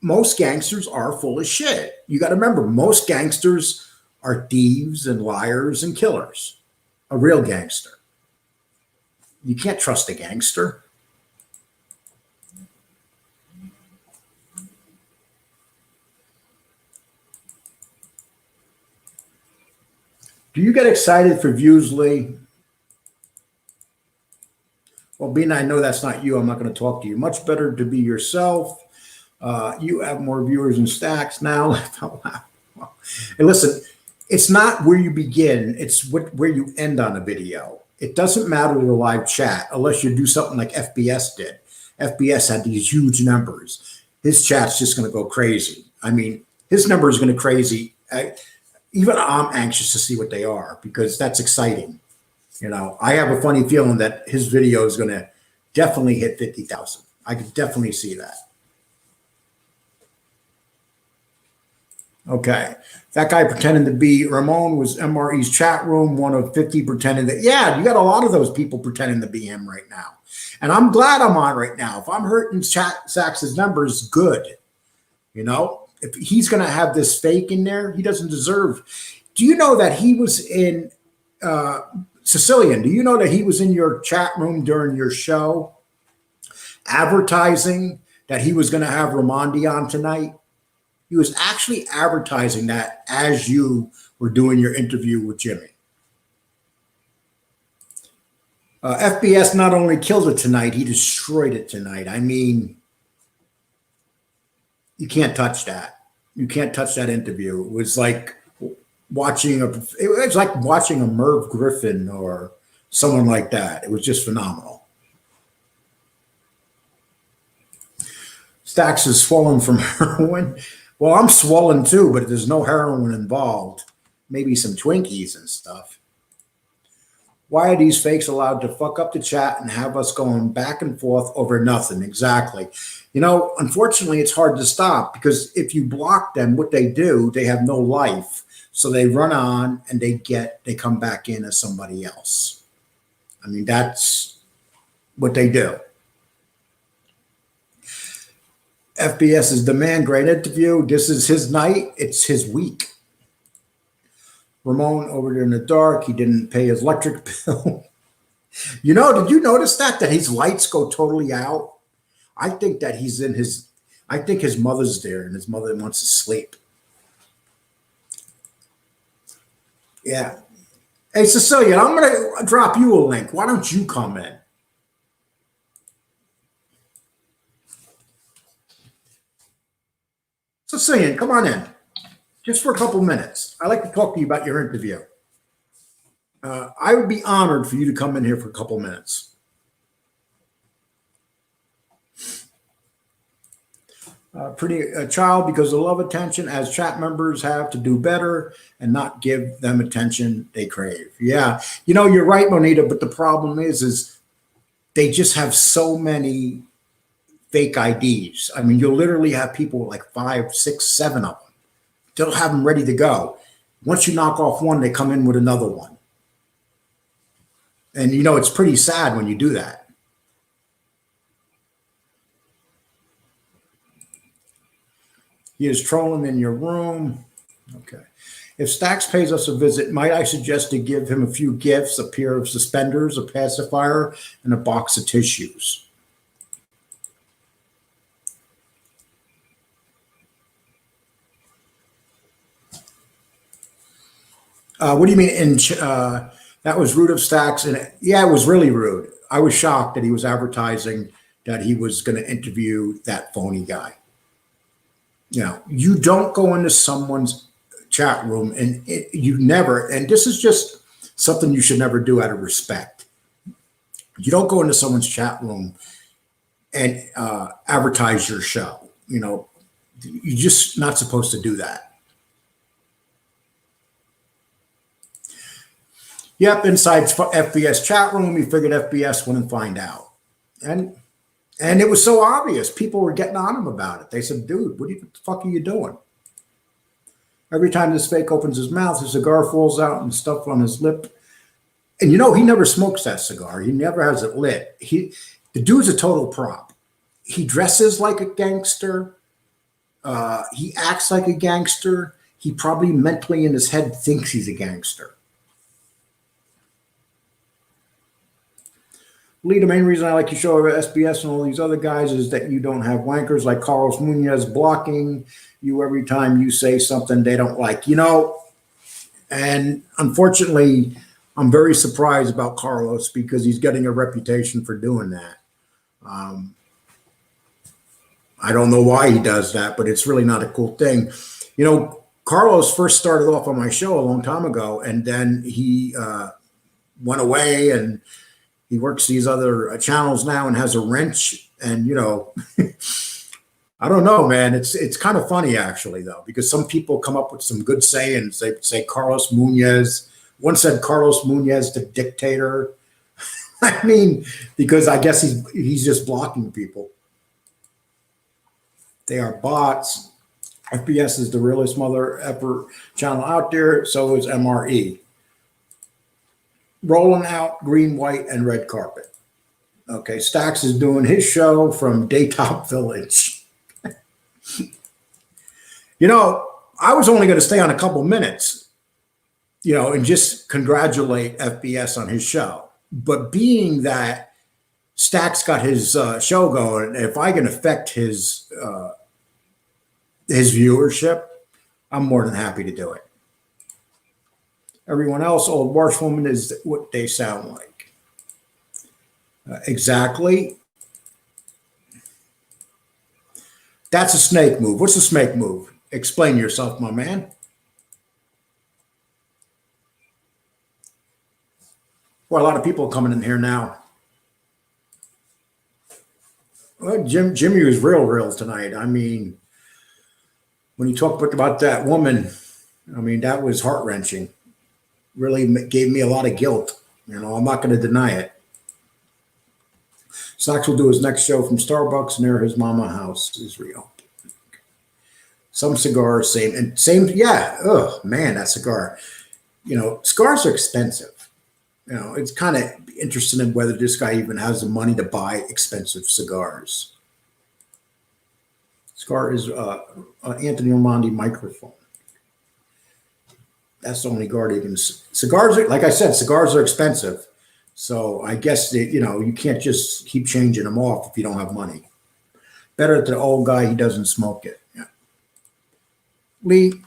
most gangsters are full of shit. You got to remember, most gangsters are thieves and liars and killers. A real gangster. You can't trust a gangster. Do you get excited for views, Lee? Well, Bean, I know that's not you. I'm not going to talk to you. Much better to be yourself. You have more viewers than Stacks now. Hey, listen, it's not where you begin, it's where you end on a video. It doesn't matter the live chat unless you do something like FBS did. FBS had these huge numbers. His chat's just going to go crazy. I mean, his number is going to crazy. Even I'm anxious to see what they are because that's exciting. You know, I have a funny feeling that his video is going to definitely hit 50,000. I could definitely see that. Okay. That guy pretending to be Ramon was MRE's chat room, one of 50 pretending that, yeah, you got a lot of those people pretending to be him right now. And I'm glad I'm on right now. If I'm hurting Sax's numbers, good. You know, if he's going to have this fake in there, he doesn't deserve. Do you know that he was in, Sicilian, do you know that he was in your chat room during your show advertising that he was going to have Ramondi on tonight? He was actually advertising that as you were doing your interview with Jimmy. FBS not only killed it tonight, he destroyed it tonight. I mean, you can't touch that. You can't touch that interview. It was like watching a Merv Griffin or someone like that. It was just phenomenal. Stacks is swollen from heroin. Well, I'm swollen too, but there's no heroin involved. Maybe some Twinkies and stuff. Why are these fakes allowed to fuck up the chat and have us going back and forth over nothing? Exactly. You know, unfortunately, it's hard to stop because if you block them, what they do, they have no life. So they run on and they come back in as somebody else. I mean, that's what they do. FBS's demand great interview. This is his night. It's his week. Ramon over there in the dark. He didn't pay his electric bill. You know, did you notice that his lights go totally out? I think that I think his mother's there and his mother wants to sleep. Yeah. Hey, Cecilia, I'm going to drop you a link. Why don't you come in? Cecilian, come on in. Just for a couple minutes. I'd like to talk to you about your interview. I would be honored for you to come in here for a couple minutes. A child because of love attention as chat members have to do better and not give them attention they crave. Yeah, you know, you're right, Monita, but the problem is they just have so many fake IDs. I mean, you'll literally have people with like 5, 6, 7 of them. They'll have them ready to go. Once you knock off one, they come in with another one. And, you know, it's pretty sad when you do that. He is trolling in your room. Okay. If Stacks pays us a visit, might I suggest to give him a few gifts, a pair of suspenders, a pacifier, and a box of tissues? What do you mean? That was rude of Stacks. And yeah, it was really rude. I was shocked that he was advertising that he was going to interview that phony guy. You know, you don't go into someone's chat room and you never, and this is just something you should never do out of respect. You don't go into someone's chat room and advertise your show. You know, you're just not supposed to do that. Yep, inside FBS chat room, you figured FBS wouldn't find out. And it was so obvious. People were getting on him about it. They said, dude, what the fuck are you doing? Every time this fake opens his mouth, his cigar falls out and stuff on his lip. And you know, he never smokes that cigar. He never has it lit. The dude's a total prop. He dresses like a gangster. He acts like a gangster. He probably mentally in his head thinks he's a gangster. Lee, the main reason I like your show over SBS and all these other guys is that you don't have wankers like Carlos Munoz blocking you every time you say something they don't like. You know, and unfortunately, I'm very surprised about Carlos because he's getting a reputation for doing that. I don't know why he does that, but it's really not a cool thing. You know, Carlos first started off on my show a long time ago, and then he went away, and he works these other channels now and has a wrench. And, you know, I don't know, man. It's kind of funny, actually, though, because some people come up with some good sayings. They say Carlos Munoz. One said Carlos Munoz, the dictator. I mean, because I guess he's just blocking people. They are bots. FBS is the realest mother effer channel out there. So is MRE. Rolling out green, white, and red carpet. Okay, Stax is doing his show from Daytop Village. You know, I was only going to stay on a couple minutes, you know, and just congratulate FBS on his show. But being that Stax got his show going, if I can affect his viewership, I'm more than happy to do it. Everyone else, old Warshwoman is what they sound like. Exactly. That's a snake move. What's a snake move? Explain yourself, my man. Well, a lot of people coming in here now. Well, Jimmy was real tonight. I mean, when he talked about that woman, I mean, that was heart-wrenching. Really gave me a lot of guilt. You know, I'm not going to deny it. Stax will do his next show from Starbucks near his mama house, Israel. Some cigars, same, yeah. Oh, man, that cigar. You know, cigars are expensive. You know, it's kind of interesting in whether this guy even has the money to buy expensive cigars. Cigar is Anthony Ormonde microphone. That's the only guard he can. Cigars are, like I said, cigars are expensive. So I guess that, you know, you can't just keep changing them off if you don't have money. Better to the old guy, he doesn't smoke it. Yeah. Lee,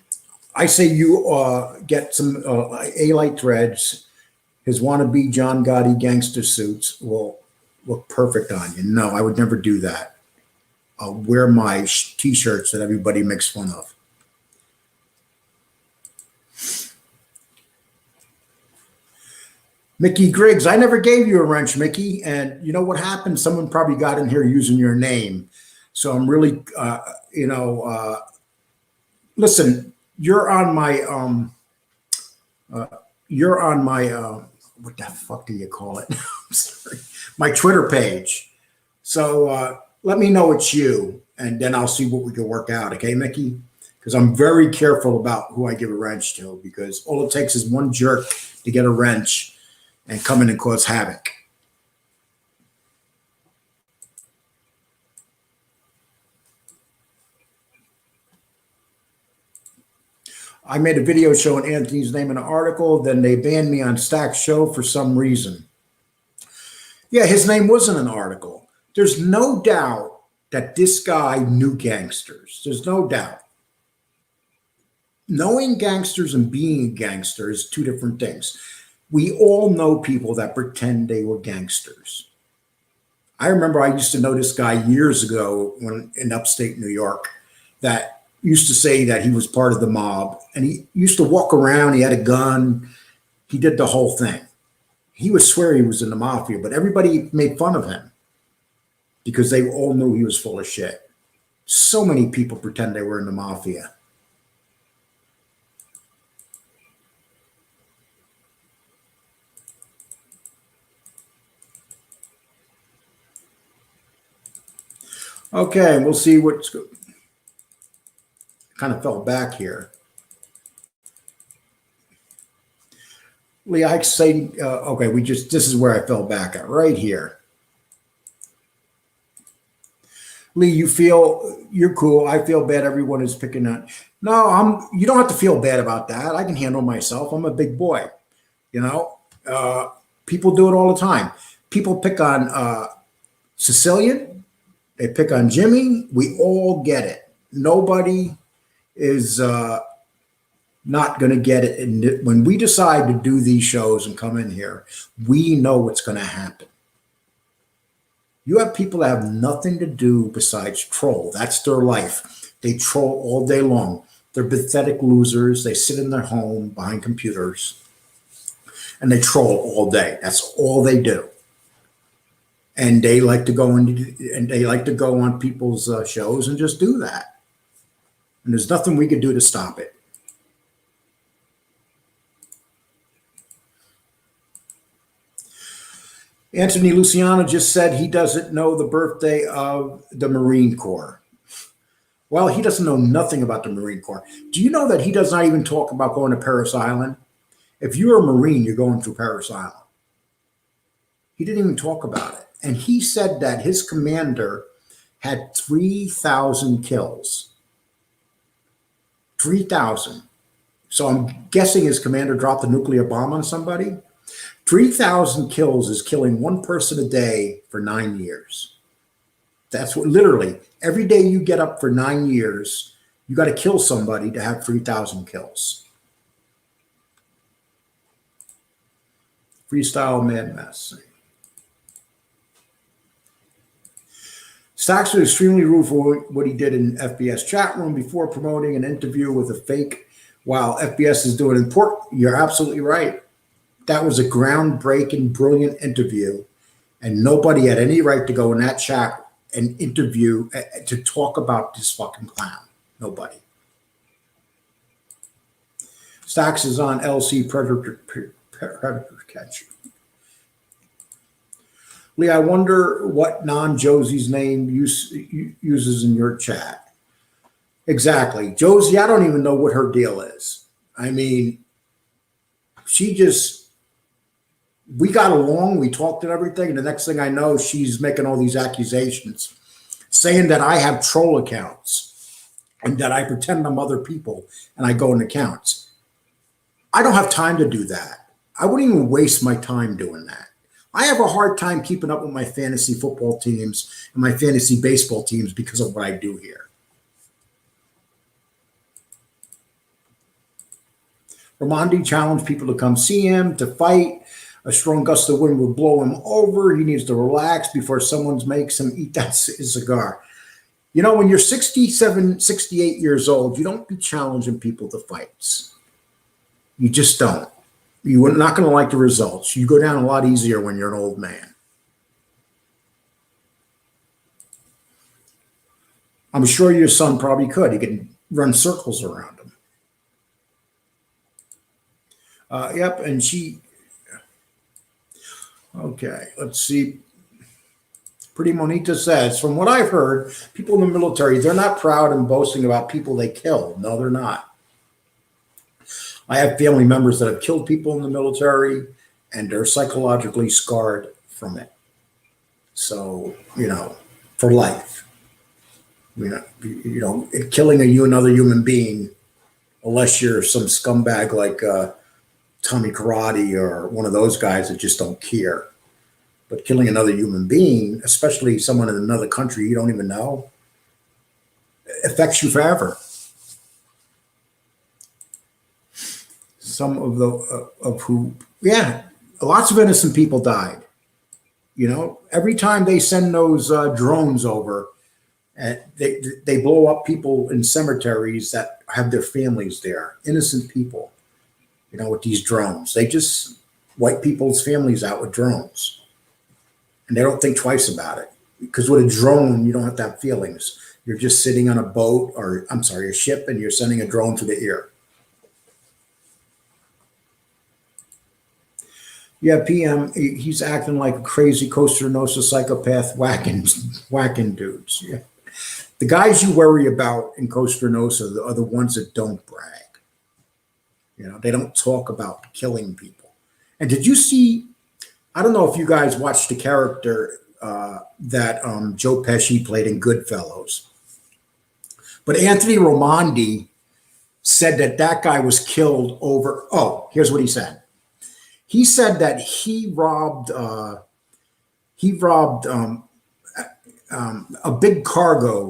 I say you get some A-light threads. His wannabe John Gotti gangster suits will look perfect on you. No, I would never do that. I'll wear my T-shirts that everybody makes fun of. Mickey Griggs, I never gave you a wrench, Mickey. And you know what happened? Someone probably got in here using your name. So I'm really, listen, you're on my, what the fuck do you call it? I'm sorry. My Twitter page. So let me know it's you, and then I'll see what we can work out. Okay, Mickey? Because I'm very careful about who I give a wrench to, because all it takes is one jerk to get a wrench and come in and cause havoc. I made a video showing Anthony's name in an article, then they banned me on Stack's show for some reason. Yeah, his name was in an article. There's no doubt that this guy knew gangsters. There's no doubt. Knowing gangsters and being a gangster is two different things. We all know people that pretend they were gangsters. I remember I used to know this guy years ago when in upstate New York that used to say that he was part of the mob, and he used to walk around. He had a gun. He did the whole thing. He would swear he was in the mafia, but everybody made fun of him because they all knew he was full of shit. So many people pretend they were in the mafia. Okay, we'll see what's good. Kind of fell back here. Lee, I say, okay, this is where I fell back at, right here. Lee, you're cool. I feel bad everyone is picking on. No, you don't have to feel bad about that. I can handle myself. I'm a big boy. You know, people do it all the time. People pick on Sicilian. They pick on Jimmy. We all get it. Nobody is not going to get it. And when we decide to do these shows and come in here, we know what's going to happen. You have people that have nothing to do besides troll. That's their life. They troll all day long. They're pathetic losers. They sit in their home behind computers and they troll all day. That's all they do. And they like to go on people's shows and just do that. And there's nothing we could do to stop it. Anthony Luciano just said he doesn't know the birthday of the Marine Corps. Well, he doesn't know nothing about the Marine Corps. Do you know that he does not even talk about going to Parris Island? If you're a Marine, you're going to Parris Island. He didn't even talk about it. And he said that his commander had 3,000 kills. 3,000. So I'm guessing his commander dropped a nuclear bomb on somebody. 3,000 kills is killing one person a day for 9 years. That's what, literally, every day you get up for 9 years, you got to kill somebody to have 3,000 kills. Freestyle Mad Mess. Stacks was extremely rude for what he did in FBS chat room before promoting an interview with a fake while FBS is doing important. You're absolutely right. That was a groundbreaking, brilliant interview, and nobody had any right to go in that chat and interview to talk about this fucking clown. Nobody. Stacks is on LC Predator Catcher. Lee, I wonder what non-Josie's name uses in your chat. Exactly. Josie, I don't even know what her deal is. I mean, we got along, we talked and everything, and the next thing I know, she's making all these accusations, saying that I have troll accounts and that I pretend I'm other people and I go in accounts. I don't have time to do that. I wouldn't even waste my time doing that. I have a hard time keeping up with my fantasy football teams and my fantasy baseball teams because of what I do here. Ramondi challenged people to come see him, to fight. A strong gust of wind will blow him over. He needs to relax before someone makes him eat that cigar. You know, when you're 67, 68 years old, you don't be challenging people to fights. You just don't. You're not going to like the results. You go down a lot easier when you're an old man. I'm sure your son probably could. He could run circles around him. Yep, and she... Okay, let's see. Pretty Monita says, from what I've heard, people in the military, they're not proud and boasting about people they kill. No, they're not. I have family members that have killed people in the military, and they're psychologically scarred from it. So, for life. Killing another human being, unless you're some scumbag like Tommy Karate or one of those guys that just don't care. But killing another human being, especially someone in another country you don't even know, affects you forever. Some of lots of innocent people died. Every time they send those drones over, they blow up people in cemeteries that have their families there, innocent people. With these drones, they just wipe people's families out with drones, and they don't think twice about it. Because with a drone, you don't have to have feelings. You're just sitting on a ship, and you're sending a drone to the ear. Yeah, PM, he's acting like a crazy Costa Nostra psychopath whacking dudes. Yeah. The guys you worry about in Costa Nostra are the ones that don't brag. They don't talk about killing people. And did you see, I don't know if you guys watched the character that Joe Pesci played in Goodfellas, but Anthony Ramondi said that guy was killed over, here's what he said. He said that he robbed a big cargo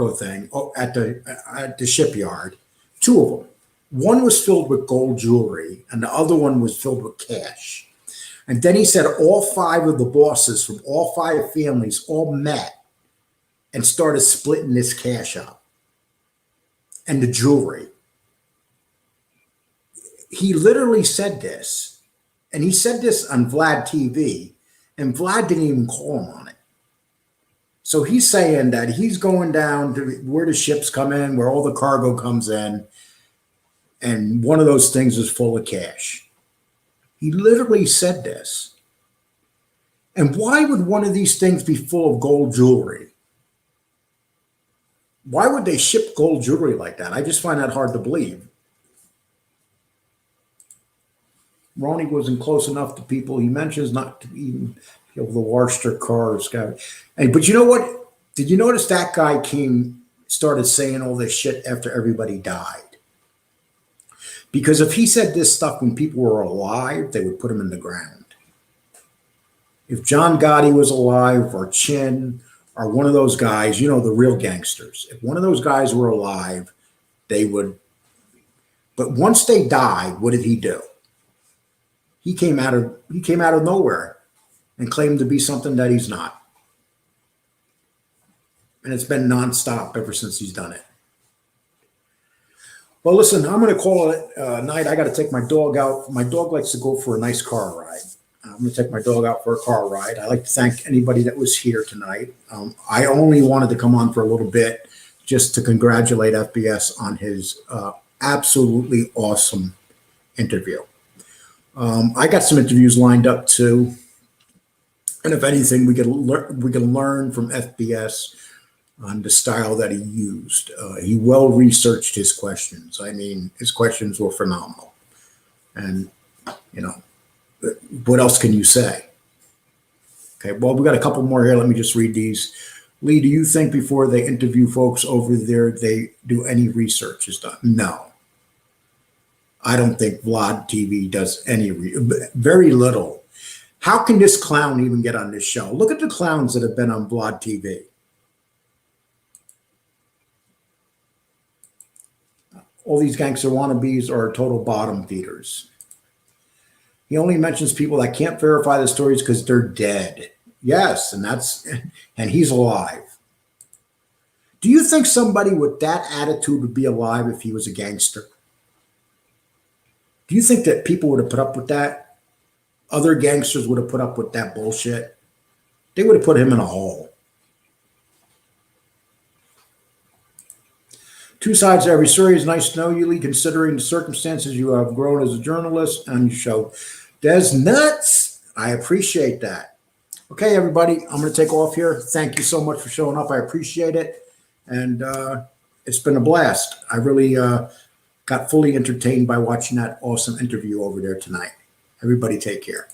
thing at the shipyard. Two of them. One was filled with gold jewelry, and the other one was filled with cash. And then he said all 5 of the bosses from all 5 families all met and started splitting this cash up and the jewelry. He literally said this, and he said this on Vlad TV, and Vlad didn't even call him on it. So he's saying that he's going down to where the ships come in, where all the cargo comes in, and one of those things is full of cash. He literally said this. And why would one of these things be full of gold jewelry? Why would they ship gold jewelry like that? I just find that hard to believe. Ronnie wasn't close enough to people he mentions not to even be able to wash their cars. But you know what? Did you notice that guy started saying all this shit after everybody died? Because if he said this stuff when people were alive, they would put him in the ground. If John Gotti was alive, or Chin, or one of those guys, you know, the real gangsters, if one of those guys were alive, they would. But once they died, what did he do? He came out of nowhere and claimed to be something that he's not. And it's been nonstop ever since he's done it. Well, listen, I'm going to call it a night. I got to take my dog out. My dog likes to go for a nice car ride. I'm going to take my dog out for a car ride. I'd like to thank anybody that was here tonight. I only wanted to come on for a little bit just to congratulate FBS on his absolutely awesome interview. I got some interviews lined up too. And if anything, we can learn from FBS on the style that he used. He well researched his questions. I mean, his questions were phenomenal. And, you know, what else can you say? Okay, well, we got a couple more here. Let me just read these. Lee, do you think before they interview folks over there, they do any research is done? No. I don't think Vlad TV does any, very little. How can this clown even get on this show? Look at the clowns that have been on Vlad TV. All these gangster wannabes are total bottom feeders. He only mentions people that can't verify the stories because they're dead. Yes, and he's alive. Do you think somebody with that attitude would be alive if he was a gangster? Do you think that people would have put up with that? Other gangsters would have put up with that bullshit? They would have put him in a hole. Two sides to every story. Is nice to know you, Lee, considering the circumstances you have grown as a journalist on your show. Des nuts. I appreciate that. Okay, everybody, I'm going to take off here. Thank you so much for showing up. I appreciate it. And it's been a blast. I really got fully entertained by watching that awesome interview over there tonight. Everybody take care.